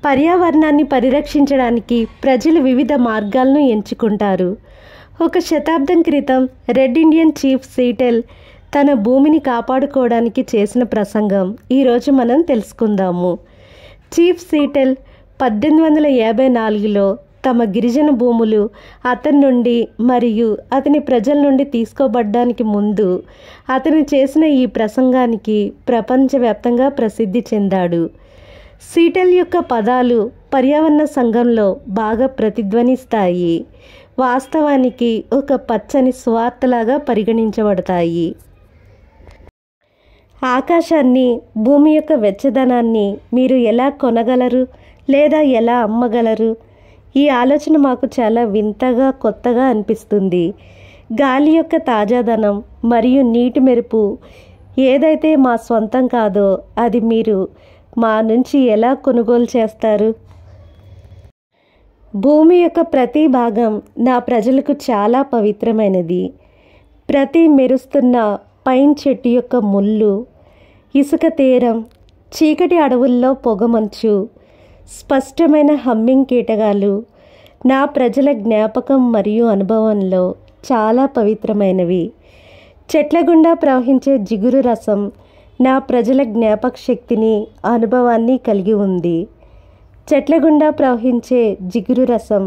పర్యావరణాన్ని పరిరక్షించడానికి ప్రజలు వివిధ మార్గాలను ఎంచుకుంటారు. ఒక శతాబ్దం క్రితం రెడ్ ఇండియన్ చీఫ్ సీటెల్ తన భూమిని కాపాడుకోవడానికి చేసిన ప్రసంగం ఈరోజు మనం తెలుసుకుందాము. చీఫ్ సీటెల్ 1854లో తమ గిరిజన భూములు అతని నుండి మరియు అతని ప్రజల నుండి తీసుకోబడ్డానికి ముందు అతను చేసిన ఈ ప్రసంగానికి ప్రపంచవ్యాప్తంగా ప్రసిద్ధి చెందాడు. సీటెల్ యొక్క పదాలు పర్యావరణ సంఘంలో బాగా ప్రతిధ్వనిస్తాయి. వాస్తవానికి ఒక పచ్చని సువార్తలాగా పరిగణించబడతాయి. ఆకాశాన్ని, భూమి యొక్క వెచ్చదనాన్ని మీరు ఎలా కొనగలరు లేదా ఎలా అమ్మగలరు? ఈ ఆలోచన మాకు చాలా వింతగా, కొత్తగా అనిపిస్తుంది. గాలి యొక్క తాజాదనం మరియు నీటి మెరుపు ఏదైతే మా సొంతం కాదో అది మీరు మా నుంచి ఎలా కొనుగోలు చేస్తారు? భూమి యొక్క ప్రతి భాగం నా ప్రజలకు చాలా పవిత్రమైనది. ప్రతి మెరుస్తున్న పైన్ చెట్టు యొక్క ముళ్ళు, ఇసుక తీరం, చీకటి అడవుల్లో పొగమంచు, స్పష్టమైన హమ్మింగ్ కీటకాలు నా ప్రజల జ్ఞాపకం మరియు అనుభవంలో చాలా పవిత్రమైనవి. చెట్ల గుండా ప్రవహించే జిగురు రసం నా ప్రజల జ్ఞాపక శక్తిని, అనుభవాన్ని కలిగి ఉంది. చెట్ల గుండా ప్రవహించే జిగురు రసం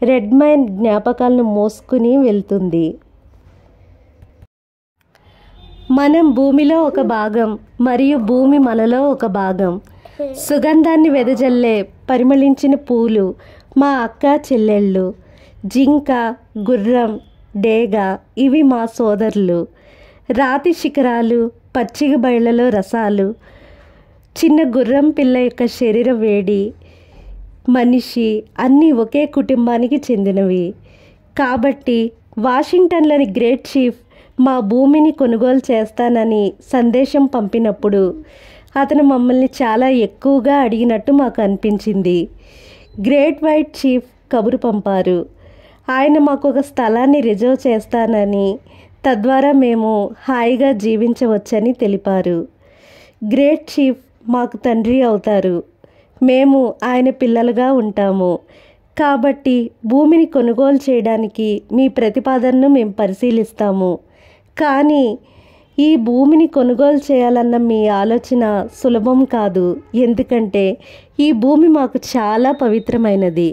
రెడ్ మైన్ జ్ఞాపకాలను మోసుకుని వెళ్తుంది. మనం భూమిలో ఒక భాగం మరియు భూమి మనలో ఒక భాగం. సుగంధాన్ని వెదజల్లే పరిమళించిన పూలు మా అక్క చెల్లెళ్ళు. జింక, గుర్రం, డేగ ఇవి మా సోదరులు. రాతి శిఖరాలు, పచ్చిక బయళ్లలో రసాలు, చిన్న గుర్రం పిల్ల యొక్క శరీర వేడి, మనిషి అన్నీ ఒకే కుటుంబానికి చెందినవి. కాబట్టి వాషింగ్టన్లోని గ్రేట్ చీఫ్ మా భూమిని కొనుగోలు చేస్తానని సందేశం పంపినప్పుడు అతను మమ్మల్ని చాలా ఎక్కువగా అడిగినట్టు మాకు అనిపించింది. గ్రేట్ వైట్ చీఫ్ కబురు పంపారు. ఆయన మాకు ఒక స్థలాన్ని రిజర్వ్ చేస్తానని, తద్వారా మేము హాయిగా జీవించవచ్చని తెలిపారు. గ్రేట్ చీఫ్ మాకు తండ్రి అవుతారు. మేము ఆయన పిల్లలుగా ఉంటాము. కాబట్టి భూమిని కొనుగోలు చేయడానికి మీ ప్రతిపాదనను మేము పరిశీలిస్తాము. కానీ ఈ భూమిని కొనుగోలు చేయాలన్న మీ ఆలోచన సులభం కాదు. ఎందుకంటే ఈ భూమి మాకు చాలా పవిత్రమైనది.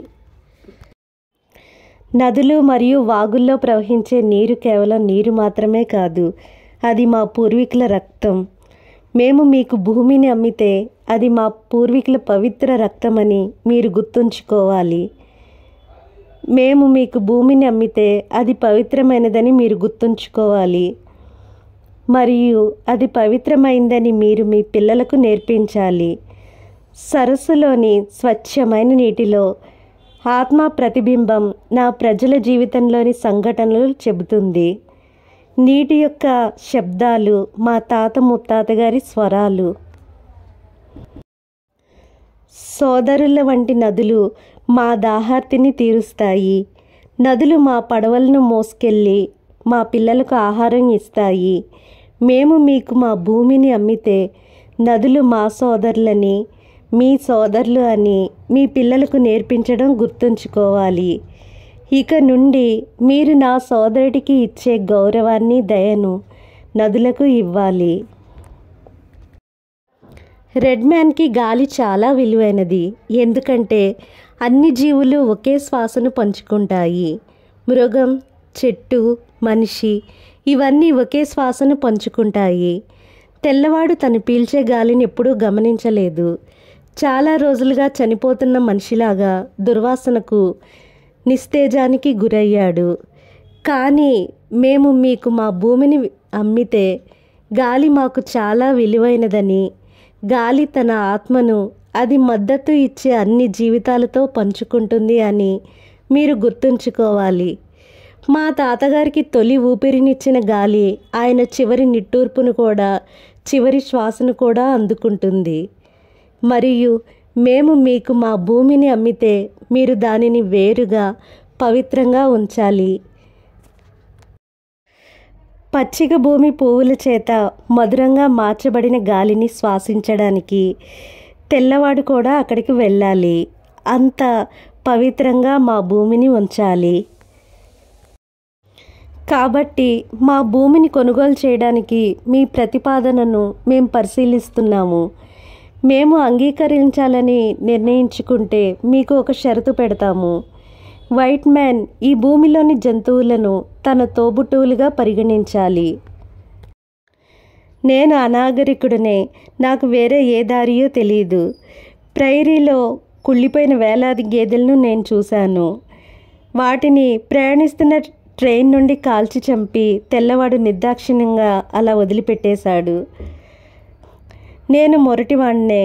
నదులు మరియు వాగుల్లో ప్రవహించే నీరు కేవలం నీరు మాత్రమే కాదు, అది మా పూర్వీకుల రక్తం. మేము మీకు భూమిని అమ్మితే అది మా పూర్వీకుల పవిత్ర రక్తమని మీరు గుర్తుంచుకోవాలి. మేము మీకు భూమిని అమ్మితే అది పవిత్రమైనదని మీరు గుర్తుంచుకోవాలి మరియు అది పవిత్రమైందని మీరు మీ పిల్లలకు నేర్పించాలి. సరస్సులోని స్వచ్ఛమైన నీటిలో ఆత్మ ప్రతిబింబం నా ప్రజల జీవితంలోని సంఘటనలు చెబుతుంది. నీటి యొక్క శబ్దాలు మా తాత ముత్తాత గారి స్వరాలు. సోదరుల వంటి నదులు మా దాహార్తిని తీరుస్తాయి. నదులు మా పడవలను మోసుకెళ్ళి మా పిల్లలకు ఆహారం ఇస్తాయి. మేము మీకు మా భూమిని అమ్మితే నదులు మా సోదరులని, మీ సోదరులు అని మీ పిల్లలకు నేర్పించడం గుర్తుంచుకోవాలి. ఇక నుండి మీరు నా సోదరుడికి ఇచ్చే గౌరవాన్ని, దయను నదులకు ఇవ్వాలి. రెడ్ మ్యాన్కి గాలి చాలా విలువైనది. ఎందుకంటే అన్ని జీవులు ఒకే శ్వాసను పంచుకుంటాయి. మృగం, చెట్టు, మనిషి ఇవన్నీ ఒకే శ్వాసను పంచుకుంటాయి. తెల్లవాడు తను పీల్చే గాలిని ఎప్పుడూ గమనించలేదు. చాలా రోజులుగా చనిపోతున్న మనిషిలాగా దుర్వాసనకు, నిస్తేజానికి గురయ్యాడు. కానీ మేము మీకు మా భూమిని అమ్మితే గాలి మాకు చాలా విలువైనదని, గాలి తన ఆత్మను అది మద్దతు ఇచ్చే అన్ని జీవితాలతో పంచుకుంటుంది అని మీరు గుర్తుంచుకోవాలి. మా తాతగారికి తొలి ఊపిరినిచ్చిన గాలి ఆయన చివరి నిట్టూర్పును కూడా, చివరి శ్వాసను కూడా అందుకుంటుంది. మరియు మేము మీకు మా భూమిని అమ్మితే మీరు దానిని వేరుగా, పవిత్రంగా ఉంచాలి. పచ్చిక భూమి పువ్వుల చేత మధురంగా మార్చబడిన గాలిని శ్వాసించడానికి, తెల్లవాడు కూడా అక్కడికి వెళ్ళాలి. అంత పవిత్రంగా మా భూమిని ఉంచాలి. కాబట్టి మా భూమిని కొనుగోలు చేయడానికి మీ ప్రతిపాదనను మేము పరిశీలిస్తున్నాము. మేము అంగీకరించాలని నిర్ణయించుకుంటే మీకు ఒక షరతు పెడతాము. వైట్ మ్యాన్ ఈ భూమిలోని జంతువులను తన తోబుట్టువులుగా పరిగణించాలి. నేను అనాగరికుడనే, నాకు వేరే ఏ దారియో తెలియదు. ప్రైరీలో కుళ్ళిపోయిన వేలాది గేదెలను నేను చూశాను. వాటిని ప్రయాణిస్తున్న ట్రైన్ నుండి కాల్చి చంపి తెల్లవాడు నిర్దాక్షిణ్యంగా అలా వదిలిపెట్టేశాడు. నేను మొరటివాణ్ణే.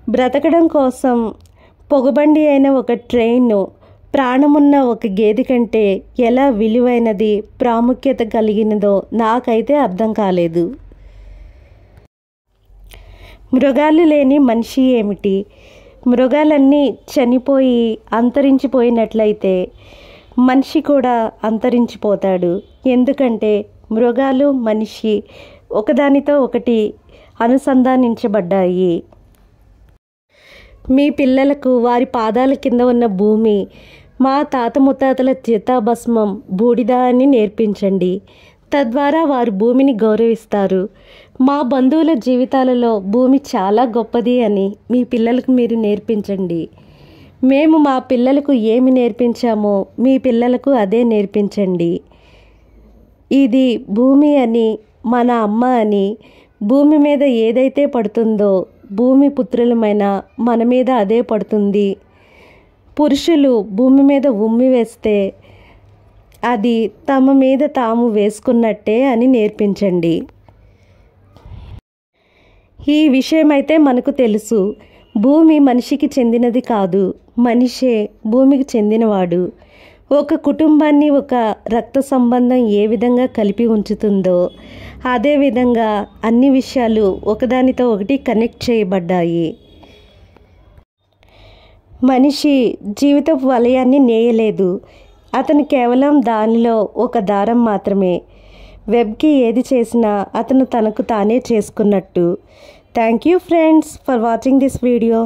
బ్రతకడం కోసం పొగబండి అయిన ఒక ట్రైను ప్రాణమున్న ఒక గేదె కంటే ఎలా విలువైనది, ప్రాముఖ్యత కలిగినదో నాకైతే అర్థం కాలేదు. మృగాలు లేని మనిషి ఏమిటి? మృగాలన్నీ చనిపోయి అంతరించిపోయినట్లయితే మనిషి కూడా అంతరించిపోతాడు. ఎందుకంటే మృగాలు మనిషి ఒకదానితో ఒకటి అనుసంధానించబడ్డాయి. మీ పిల్లలకు వారి పాదాల కింద ఉన్న భూమి, మా తాత ముత్తాతల చితాభస్మం, బూడిద అని నేర్పించండి. తద్వారా వారు భూమిని గౌరవిస్తారు. మా బంధువుల జీవితాలలో భూమి చాలా గొప్పది అని మీ పిల్లలకు మీరు నేర్పించండి. మేము మా పిల్లలకు ఏమి నేర్పించామో మీ పిల్లలకు అదే నేర్పించండి. ఇది భూమి అని, మన అమ్మ అని, భూమి మీద ఏదైతే పడుతుందో భూమి పుత్రులమైన మన మీద అదే పడుతుంది. పురుషులు భూమి మీద ఉమ్మి వేస్తే అది తమ మీద తాము వేసుకున్నట్టే అని నేర్పించండి. ఈ విషయమైతే మనకు తెలుసు. భూమి మనిషికి చెందినది కాదు, మనిషే భూమికి చెందినవాడు. ఒక కుటుంబాన్ని ఒక రక్త సంబంధం ఏ విధంగా కలిపి ఉంచుతుందో అదేవిధంగా అన్ని విషయాలు ఒకదానితో ఒకటి కనెక్ట్ చేయబడ్డాయి. మనిషి జీవితపు వలయాన్ని నేయలేదు. అతను కేవలం దానిలో ఒక దారం మాత్రమే. వెబ్కి ఏది చేసినా అతను తనకు తానే చేసుకున్నట్టు. Thank you friends for watching this video.